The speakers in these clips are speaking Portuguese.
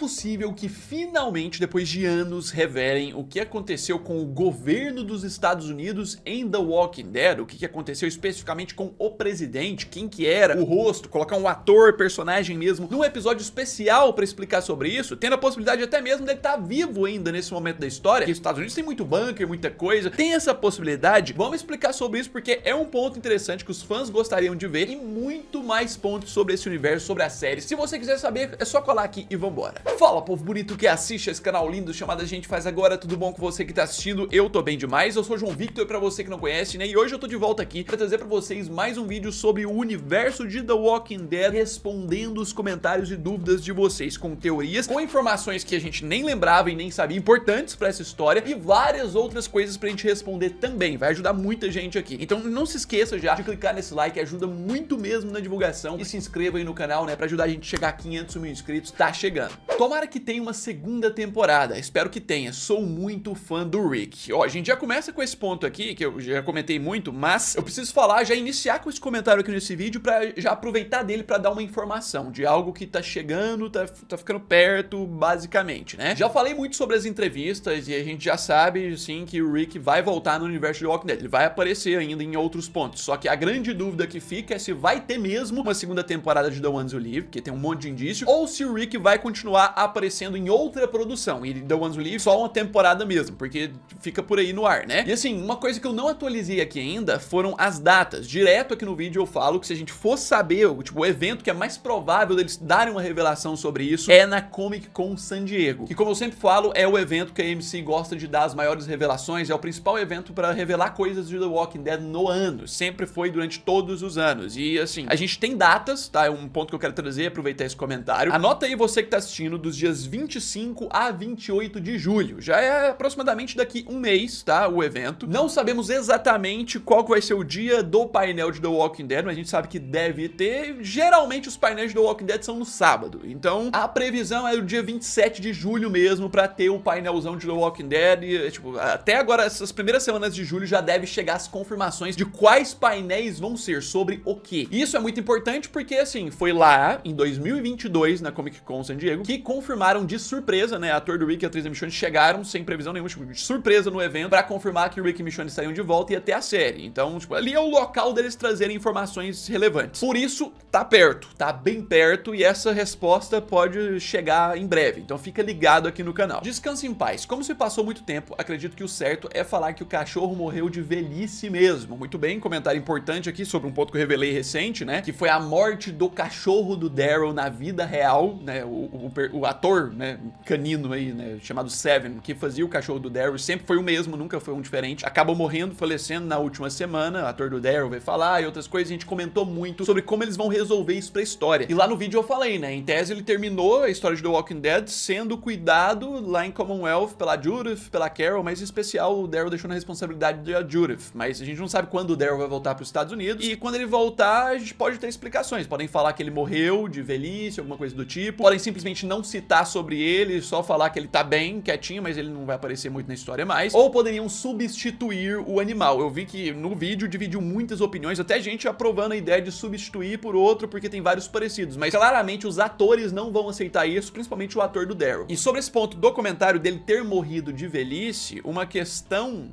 possível que finalmente, depois de anos, revelem o que aconteceu com o governo dos Estados Unidos em The Walking Dead, o que aconteceu especificamente com o presidente, quem que era, o rosto, colocar um ator, personagem mesmo, num episódio especial pra explicar sobre isso, tendo a possibilidade até mesmo dele estar vivo ainda nesse momento da história, que os Estados Unidos tem muito bunker, muita coisa, tem essa possibilidade. Vamos explicar sobre isso porque é um ponto interessante que os fãs gostariam de ver e muito mais pontos sobre esse universo, sobre a série. Se você quiser saber, é só colar aqui e vambora. Fala, povo bonito que assiste esse canal lindo chamado A Gente Faz Agora, tudo bom com você que tá assistindo? Eu tô bem demais, eu sou o João Victor, pra você que não conhece, né? E hoje eu tô de volta aqui pra trazer pra vocês mais um vídeo sobre o universo de The Walking Dead, respondendo os comentários e dúvidas de vocês, com teorias, com informações que a gente nem lembrava e nem sabia, importantes pra essa história, e várias outras coisas pra gente responder também. Vai ajudar muita gente aqui. Então não se esqueça já de clicar nesse like, ajuda muito mesmo na divulgação, e se inscreva aí no canal, né, pra ajudar a gente a chegar a 500 mil inscritos, tá chegando. Tomara que tenha uma segunda temporada, espero que tenha, sou muito fã do Rick. Ó, a gente já começa com esse ponto aqui, que eu já comentei muito, mas eu preciso falar, já iniciar com esse comentário aqui nesse vídeo pra já aproveitar dele pra dar uma informação de algo que tá chegando, tá ficando perto, basicamente, né? Já falei muito sobre as entrevistas e a gente já sabe, sim, que o Rick vai voltar no universo de Walking Dead, ele vai aparecer ainda em outros pontos, só que a grande dúvida que fica é se vai ter mesmo uma segunda temporada de The Ones Who Live, porque tem um monte de indício, ou se o Rick vai continuar aparecendo em outra produção, e The Ones Who Live só uma temporada mesmo, porque fica por aí no ar, né? E assim, uma coisa que eu não atualizei aqui ainda foram as datas. Direto aqui no vídeo eu falo que se a gente for saber, tipo, o evento que é mais provável deles darem uma revelação sobre isso é na Comic Con San Diego, que como eu sempre falo, é o evento que a AMC gosta de dar as maiores revelações, é o principal evento para revelar coisas de The Walking Dead no ano, sempre foi durante todos os anos. E assim, a gente tem datas, tá? É um ponto que eu quero trazer, aproveitar esse comentário. Anota aí você que tá assistindo, dos dias 25 a 28 de julho. Já é aproximadamente daqui um mês, tá? O evento. Não sabemos exatamente qual que vai ser o dia do painel de The Walking Dead, mas a gente sabe que deve ter. Geralmente os painéis de The Walking Dead são no sábado. Então a previsão é o dia 27 de julho mesmo pra ter o painelzão de The Walking Dead. E, tipo, até agora, essas primeiras semanas de julho já deve chegar as confirmações de quais painéis vão ser, sobre o que. Isso é muito importante porque, assim, foi lá em 2022, na Comic Con San Diego, que confirmaram de surpresa, né? A ator do Rick e a atriz da Michonne chegaram sem previsão nenhuma, tipo, de surpresa no evento, pra confirmar que o Rick e Michonne estariam de volta e ia ter a série. Então, tipo, ali é o local deles trazerem informações relevantes. Por isso, tá perto, tá bem perto, e essa resposta pode chegar em breve. Então fica ligado aqui no canal. Descanse em paz. Como se passou muito tempo, acredito que o certo é falar que o cachorro morreu de velhice mesmo. Muito bem, comentário importante aqui sobre um ponto que eu revelei recente, né? Que foi a morte do cachorro do Daryl na vida real, né? O ator, né, canino aí, né, chamado Seven, que fazia o cachorro do Daryl, sempre foi o mesmo, nunca foi um diferente. Acabou morrendo, falecendo na última semana. O ator do Daryl veio falar e outras coisas. A gente comentou muito sobre como eles vão resolver isso pra história. E lá no vídeo eu falei, né? Em tese ele terminou a história de The Walking Dead sendo cuidado lá em Commonwealth pela Judith, pela Carol, mas em especial o Daryl deixou na responsabilidade da Judith. Mas a gente não sabe quando o Daryl vai voltar pros Estados Unidos. E quando ele voltar, a gente pode ter explicações. Podem falar que ele morreu de velhice, alguma coisa do tipo. Podem simplesmente não citar sobre ele, só falar que ele tá bem, quietinho, mas ele não vai aparecer muito na história mais. Ou poderiam substituir o animal. Eu vi que no vídeo dividiu muitas opiniões, até gente aprovando a ideia de substituir por outro, porque tem vários parecidos. Mas claramente os atores não vão aceitar isso, principalmente o ator do Daryl. E sobre esse ponto do comentário dele ter morrido de velhice, uma questão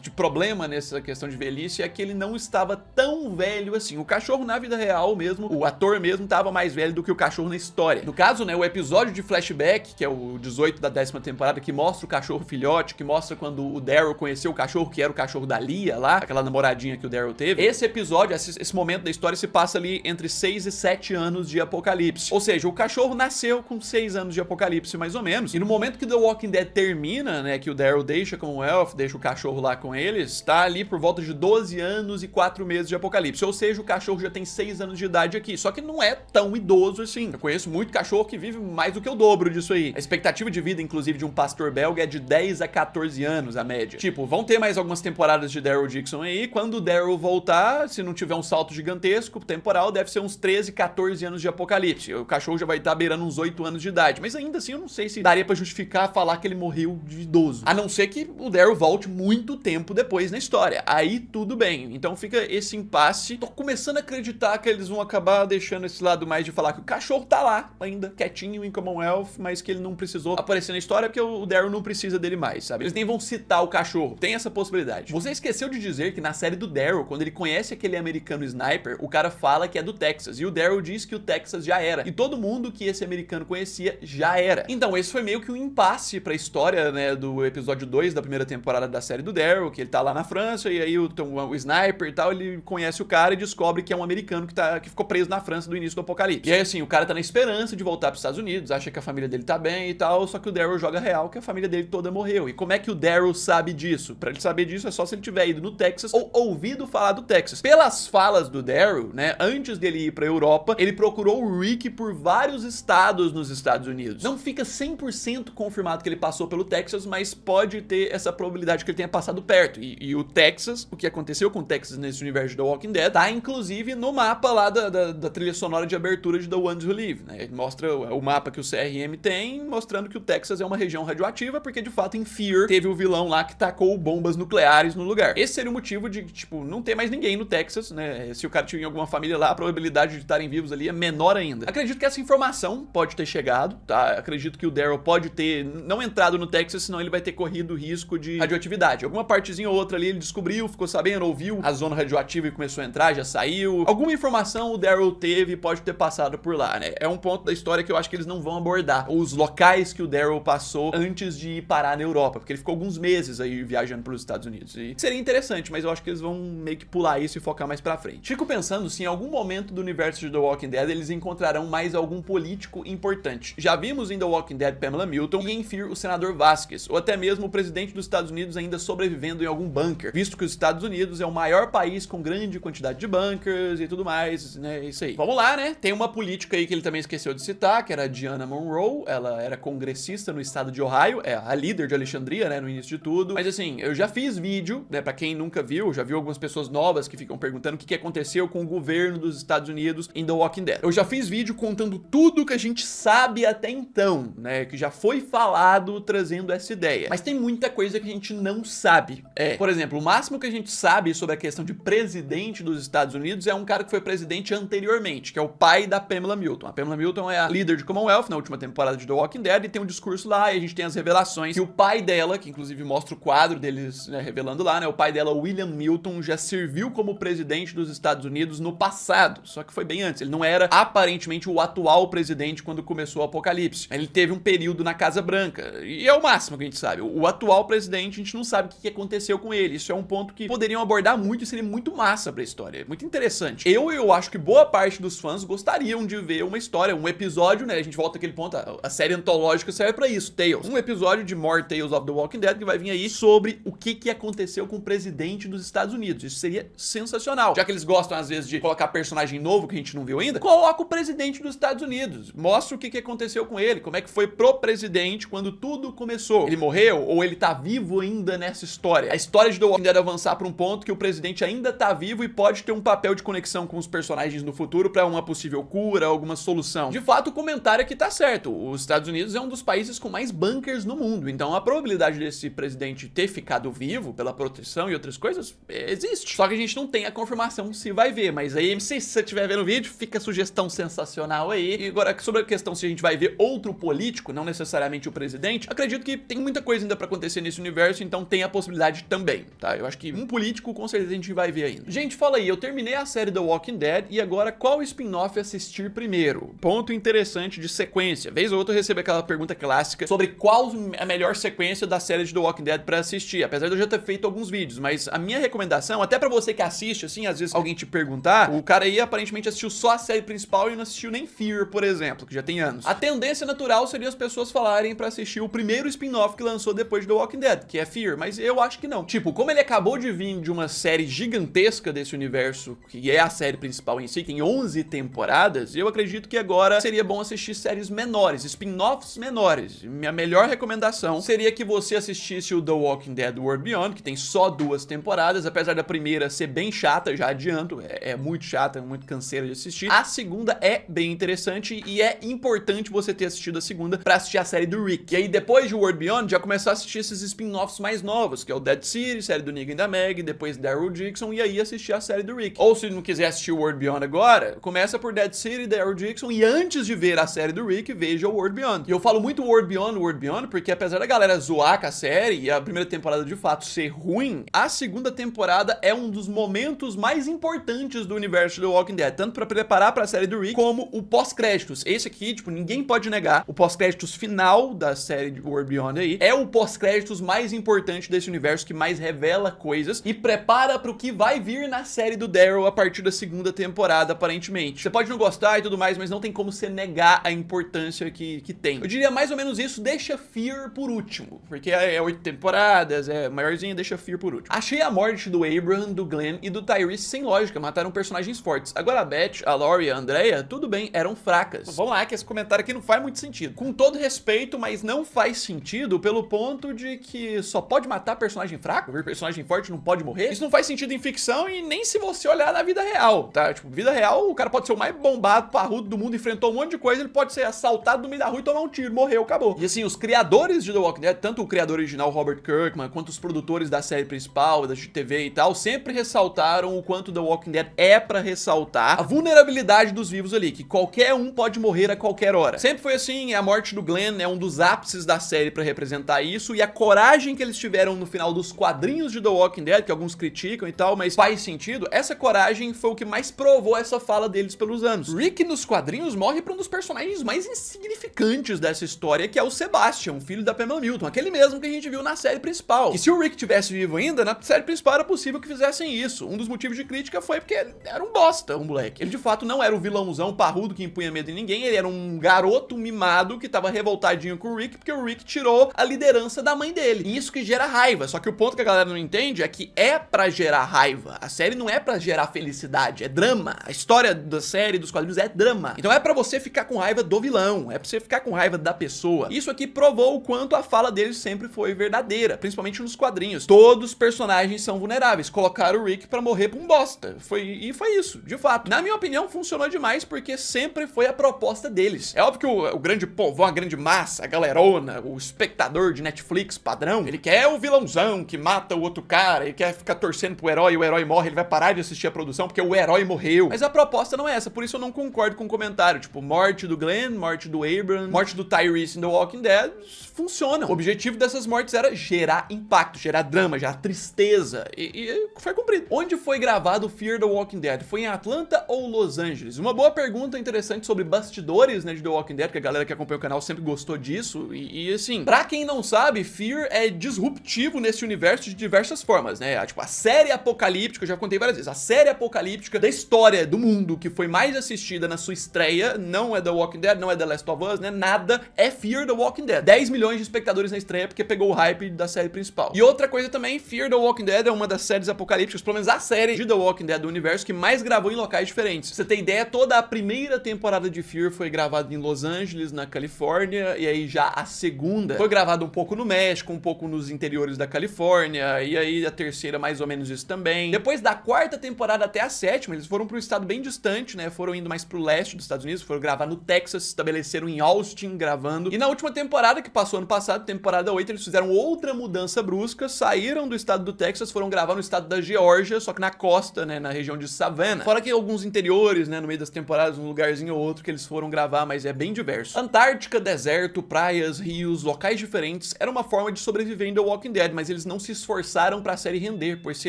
de problema nessa questão de velhice é que ele não estava tão velho assim. O cachorro na vida real mesmo, o ator mesmo, estava mais velho do que o cachorro na história. No caso, né, o episódio de flashback, que é o 18 da 10ª temporada, que mostra o cachorro filhote, que mostra quando o Daryl conheceu o cachorro, que era o cachorro da Lia lá, aquela namoradinha que o Daryl teve. Esse episódio, esse momento da história se passa ali entre 6 e 7 anos de apocalipse. Ou seja, o cachorro nasceu com 6 anos de apocalipse, mais ou menos. E no momento que The Walking Dead termina, né, que o Daryl deixa Commonwealth, deixa o cachorro lá com eles, tá ali por volta de 12 anos e 4 meses de apocalipse. Ou seja, o cachorro já tem 6 anos de idade aqui. Só que não é tão idoso assim. Eu conheço muito cachorro que vive mais do que o dobro disso aí. A expectativa de vida, inclusive, de um pastor belga é de 10 a 14 anos, a média. Tipo, vão ter mais algumas temporadas de Daryl Dixon aí. Quando o Daryl voltar, se não tiver um salto gigantesco, temporal, deve ser uns 13, 14 anos de apocalipse. O cachorro já vai estar beirando uns 8 anos de idade. Mas ainda assim, eu não sei se daria pra justificar falar que ele morreu de idoso. A não ser que o Daryl volte muito tempo depois na história. Aí tudo bem. Então fica esse impasse. Tô começando a acreditar que eles vão acabar deixando esse lado mais de falar que o cachorro tá lá ainda, quietinho, em Commonwealth, mas que ele não precisou aparecer na história porque o Daryl não precisa dele mais, sabe? Eles nem vão citar o cachorro, tem essa possibilidade. Você esqueceu de dizer que na série do Daryl, quando ele conhece aquele americano sniper, o cara fala que é do Texas, e o Daryl diz que o Texas já era, e todo mundo que esse americano conhecia já era. Então esse foi meio que um impasse pra história, né, do episódio 2 da primeira temporada da série do Daryl, que ele tá lá na França, e aí o sniper e tal, ele conhece o cara e descobre que é um americano que ficou preso na França do início do apocalipse. E aí assim, o cara tá na esperança de voltar pros Estados Unidos, acha que a família dele tá bem e tal, só que o Daryl joga real que a família dele toda morreu. E como é que o Daryl sabe disso? Pra ele saber disso é só se ele tiver ido no Texas ou ouvido falar do Texas. Pelas falas do Daryl, né, antes dele ir pra Europa, ele procurou o Rick por vários estados nos Estados Unidos. Não fica 100% confirmado que ele passou pelo Texas, mas pode ter essa probabilidade que ele tenha passado perto. E o Texas, o que aconteceu com o Texas nesse universo de The Walking Dead, tá inclusive no mapa lá da trilha sonora de abertura de The Ones Who Live, né? Ele mostra o mapa que o CRM tem, mostrando que o Texas é uma região radioativa, porque de fato em Fear teve o vilão lá que tacou bombas nucleares no lugar. Esse seria o motivo de, tipo, não ter mais ninguém no Texas, né? Se o cara tinha alguma família lá, a probabilidade de estarem vivos ali é menor ainda. Acredito que essa informação pode ter chegado, tá? Acredito que o Daryl pode ter não entrado no Texas, senão ele vai ter corrido risco de radioatividade. Alguma partezinha ou outra ali ele descobriu, ficou sabendo, ouviu a zona radioativa e começou a entrar, já saiu. Alguma informação o Daryl teve e pode ter passado por lá, né? É um ponto da história que eu acho que eles não vão abordar. Os locais que o Daryl passou antes de ir parar na Europa, porque ele ficou alguns meses aí viajando pelos Estados Unidos. E seria interessante, mas eu acho que eles vão meio que pular isso e focar mais pra frente. Fico pensando se em algum momento do universo de The Walking Dead eles encontrarão mais algum político importante. Já vimos em The Walking Dead Pamela Milton e em Fear o senador Vasquez, ou até mesmo o presidente dos Estados Unidos ainda sobrevivendo em algum bunker, visto que os Estados Unidos é o maior país com grande quantidade de bunkers e tudo mais, né? Isso aí. Vamos lá, né? Tem uma política aí que ele também esqueceu de citar, que era a Diana Monroe. Ela era congressista no estado de Ohio, é a líder de Alexandria, né, no início de tudo. Mas assim, eu já fiz vídeo, né, pra quem nunca viu, já viu algumas pessoas novas que ficam perguntando o que aconteceu com o governo dos Estados Unidos em The Walking Dead. Eu já fiz vídeo contando tudo que a gente sabe até então, né, que já foi falado trazendo essa ideia. Mas tem muita coisa que a gente não sabe. Por exemplo, o máximo que a gente sabe sobre a questão de presidente dos Estados Unidos é um cara que foi presidente anteriormente, que é o pai da Pamela Milton. A Pamela Milton é a líder de Commonwealth na última temporada de The Walking Dead e tem um discurso lá e a gente tem as revelações que o pai dela, que inclusive mostra o quadro deles, né, revelando lá, né, o pai dela, William Milton, já serviu como presidente dos Estados Unidos no passado, só que foi bem antes. Ele não era aparentemente o atual presidente quando começou o apocalipse. Ele teve um período na Casa Branca e é o máximo que a gente sabe. O atual presidente, a gente não sabe o que aconteceu com ele. Isso é um ponto que poderiam abordar muito e seria muito massa pra história, muito interessante. Eu acho que boa parte dos fãs gostariam de ver uma história, um episódio, né, a gente volta àquele ponto, a série antológica serve pra isso, Tales. Um episódio de More Tales of the Walking Dead que vai vir aí sobre o que aconteceu com o presidente dos Estados Unidos. Isso seria sensacional. Já que eles gostam, às vezes, de colocar personagem novo que a gente não viu ainda, coloca o presidente dos Estados Unidos. Mostra o que aconteceu com ele, como é que foi pro presidente quando tudo começou. Ele morreu ou ele tá vivo ainda nessa história? A história de The Walking Dead avançar pra um ponto que o presidente ainda tá vivo e pode ter um papel de conexão com os personagens no futuro pra uma possível cura, alguma solução. De fato, o comentário aqui tá certo. Os Estados Unidos é um dos países com mais bunkers no mundo, então a probabilidade desse presidente ter ficado vivo pela proteção e outras coisas existe. Só que a gente não tem a confirmação se vai ver, mas aí, se você estiver vendo o vídeo, fica a sugestão sensacional aí. E agora, sobre a questão se a gente vai ver outro político, não necessariamente o presidente, acredito que tem muita coisa ainda pra acontecer nesse universo, então tem a possibilidade também, tá? Eu acho que um político com certeza a gente vai ver ainda. Gente, fala aí, eu terminei a série The Walking Dead e agora qual spin-off assistir primeiro? Ponto interessante de sequência. Vez ou outra eu recebo aquela pergunta clássica sobre qual a melhor sequência da série de The Walking Dead pra assistir, apesar de eu já ter feito alguns vídeos, mas a minha recomendação, até pra você que assiste, assim, às vezes alguém te perguntar, o cara aí aparentemente assistiu só a série principal e não assistiu nem Fear, por exemplo, que já tem anos. A tendência natural seria as pessoas falarem pra assistir o primeiro spin-off que lançou depois de The Walking Dead, que é Fear, mas eu acho que não. Tipo, como ele acabou de vir de uma série gigantesca desse universo, que é a série principal em si, tem 11 temporadas, eu acredito que agora seria bom assistir séries menores, spin-offs menores. Minha melhor recomendação seria que você assistisse o The Walking Dead World Beyond, que tem só 2 temporadas, apesar da primeira ser bem chata, já adianto, é muito chata, muito canseira de assistir. A segunda é bem interessante e é importante você ter assistido a segunda pra assistir a série do Rick. E aí depois de World Beyond, já começar a assistir esses spin-offs mais novos, que é o Dead City, série do Negan e da Meg, depois Daryl Dixon, e aí assistir a série do Rick. Ou se não quiser assistir World Beyond agora, começa por Dead City, Daryl Dixon, e antes de ver a série do Rick, veja o World Beyond. E eu falo muito World Beyond, porque apesar da galera zoar com a série e a primeira temporada de fato ser ruim, a segunda temporada é um dos momentos mais importantes do universo do Walking Dead, tanto pra preparar pra série do Rick, como o pós-créditos. Esse aqui, tipo, ninguém pode negar, o pós-créditos final da série de World Beyond aí, é o pós-créditos mais importante desse universo, que mais revela coisas e prepara pro que vai vir na série do Daryl a partir da segunda temporada, aparentemente. Você pode não gostar e tudo mais, mas não tem como você negar a importância que tem. Eu diria mais ou menos isso, deixa Fear por último, porque é 8 temporadas, é maiorzinho, deixa Fear por último. Achei a morte do Abraham, do Glenn e do Tyrese sem lógica, mataram personagens fortes. Agora a Beth, a Lori e a Andrea, tudo bem, eram fracas. Vamos lá, que esse comentário aqui não faz muito sentido. Com todo respeito, mas não faz sentido pelo ponto de que só pode matar personagem fraco, ver personagem forte não pode morrer. Isso não faz sentido em ficção e nem se você olhar na vida real, tá? Tipo, vida real, o cara pode ser o mais bombado, parrudo do mundo, enfrentou um monte de coisa, ele pode ser assaltado no meio da rua e tomar um tiro, morreu, acabou. E assim, os criadores de The Walking Dead, tanto o criador original, Robert Kirkman, quanto os produtores da série principal, da TV e tal, sempre ressaltaram o quanto The Walking Dead é pra ressaltar a vulnerabilidade dos vivos ali, que qualquer um pode morrer a qualquer hora. Sempre foi assim, a morte do Glenn é um dos ápices da série pra representar isso, e a coragem que eles tiveram no final dos quadrinhos de The Walking Dead, que alguns criticam e tal, mas faz sentido, essa coragem foi o que mais provou essa fala deles pelos anos. Rick nos quadrinhos morre pra um dos personagens mais insignificantes dessa história, que é o Sebastian, filho da Pamela Milton, aquele mesmo que a gente viu na série principal. E se o Rick tivesse vivo ainda, na série principal era possível que fizessem isso. Um dos motivos de crítica foi porque ele era um bosta, um moleque. Ele de fato não era o vilãozão parrudo que impunha medo em ninguém, ele era um garoto mimado que tava revoltadinho com o Rick, porque o Rick tirou a liderança da mãe dele. E isso que gera raiva. Só que o ponto que a galera não entende é que é pra gerar raiva. A série não é pra gerar felicidade, é drama. A história da série, dos quadrinhos, é drama. Então é pra você ficar com raiva do vilão, é pra você ficar com raiva da pessoa. Isso aqui provou o quanto a fala deles sempre foi verdadeira, principalmente nos quadrinhos. Todos os personagens são vulneráveis. Colocaram o Rick pra morrer pra um bosta. Foi isso, de fato. Na minha opinião, funcionou demais porque sempre foi a proposta deles. É óbvio que o grande povão, a grande massa, a galerona, o espectador de Netflix padrão, ele quer o vilãozão que mata o outro cara, ele quer ficar torcendo pro herói e o herói morre, ele vai parar de assistir a produção porque o herói morreu. Mas a proposta não é essa, por isso eu não concordo com o comentário. Tipo, morte do Glenn, morte do Abraham, morte do Tyrese em The Walking Dead, funcionam. O objetivo dessas mortes era gerar impacto, gerar drama, gerar tristeza, e foi cumprido. Onde foi gravado Fear the Walking Dead? Foi em Atlanta ou Los Angeles? Uma boa pergunta interessante sobre bastidores, né, de The Walking Dead, que a galera que acompanha o canal sempre gostou disso, e assim, pra quem não sabe, Fear é disruptivo nesse universo de diversas formas, né? Tipo, a série apocalíptica, eu já contei várias vezes, a série apocalíptica da história do mundo que foi mais assistida na sua estreia, não é The Walking Dead, não é The Last of Us, né? Nada, é Fear the Walking Dead. 10 milhões de espectadores na estreia porque pegou o hype da série principal. E outra coisa também, Fear the Walking Dead é uma das séries apocalípticas, pelo menos a série de The Walking Dead do universo, que mais gravou em locais diferentes. Pra você ter ideia, toda a primeira temporada de Fear foi gravada em Los Angeles, na Califórnia, e aí já a segunda foi gravada um pouco no México, um pouco nos interiores da Califórnia, e aí a terceira mais ou menos isso também. Depois da quarta temporada até a sétima, eles foram para um estado bem distante, né? Foram indo mais pro leste dos Estados Unidos, foram gravar no Texas, se estabeleceram em Austin gravando. E na última temporada, que passou ano passado, temporada 8, eles fizeram outra mudança brusca, saíram do estado do Texas, foram gravar no estado da Geórgia, só que na costa, né? Na região de Savannah. Fora que alguns interiores, né? No meio das temporadas, um lugarzinho ou outro que eles foram gravar, mas é bem diverso. Antártica, deserto, praias, rios, locais diferentes, era uma forma de sobreviver em The Walking Dead, mas eles não se esforçaram pra série render, pois se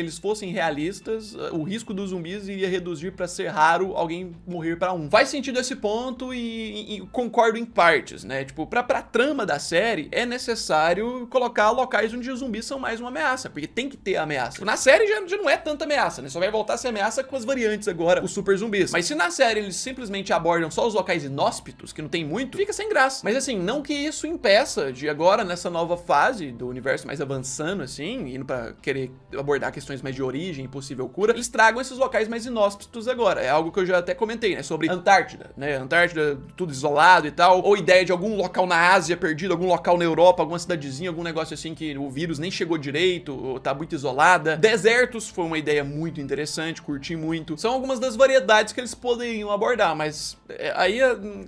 eles fossem realistas, o risco dos zumbis iria reduzir pra ser raro alguém morrer pra um. Faz sentido esse ponto e concordo em partes, né? Tipo, pra trama da série, é necessário colocar locais onde os zumbis são mais uma ameaça, porque tem que ter ameaça. Na série já não é tanta ameaça, né? Só vai voltar a ser ameaça com as variantes agora, os super zumbis. Mas se na série eles simplesmente abordam só os locais inóspitos, que não tem muito, fica sem graça. Mas assim, não que isso impeça de agora, nessa nova fase do universo mais avançando, assim, indo pra querer abordar questões mais de origem e possível cura, eles tragam esses locais mais inóspitos agora. É algo que eu já até comentei, né? Sobre Antártida, né? Antártida, tudo isolado e tal. Ou ideia de algum local na Ásia perdido, algum local na Europa, alguma cidadezinha, algum negócio assim que o vírus nem chegou direito, ou tá muito isolada. Desertos foi uma ideia muito interessante, curti muito. São algumas das variedades que eles poderiam abordar, mas aí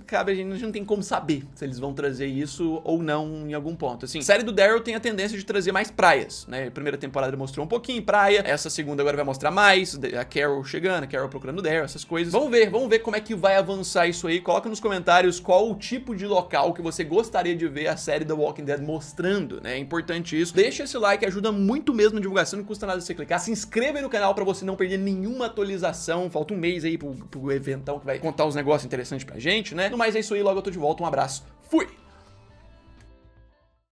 cabe, a gente não tem como saber se eles vão trazer isso ou não em algum ponto. Assim, a série do Daryl tem a tendência de trazer mais praias, né? A primeira temporada mostrou um pouquinho praia, essa segunda agora vai mostrar mais, a Carol chegando, a Carol procurando o Daryl, essas coisas. Vamos ver como é que vai avançar isso aí. Coloca nos comentários comentários qual o tipo de local que você gostaria de ver a série The Walking Dead mostrando, né? É importante isso. Deixa esse like, ajuda muito mesmo na divulgação, não custa nada você clicar. Se inscreva aí no canal pra você não perder nenhuma atualização. Falta um mês aí pro eventão que vai contar uns negócios interessantes pra gente, né? No mais é isso aí, logo eu tô de volta. Um abraço, fui!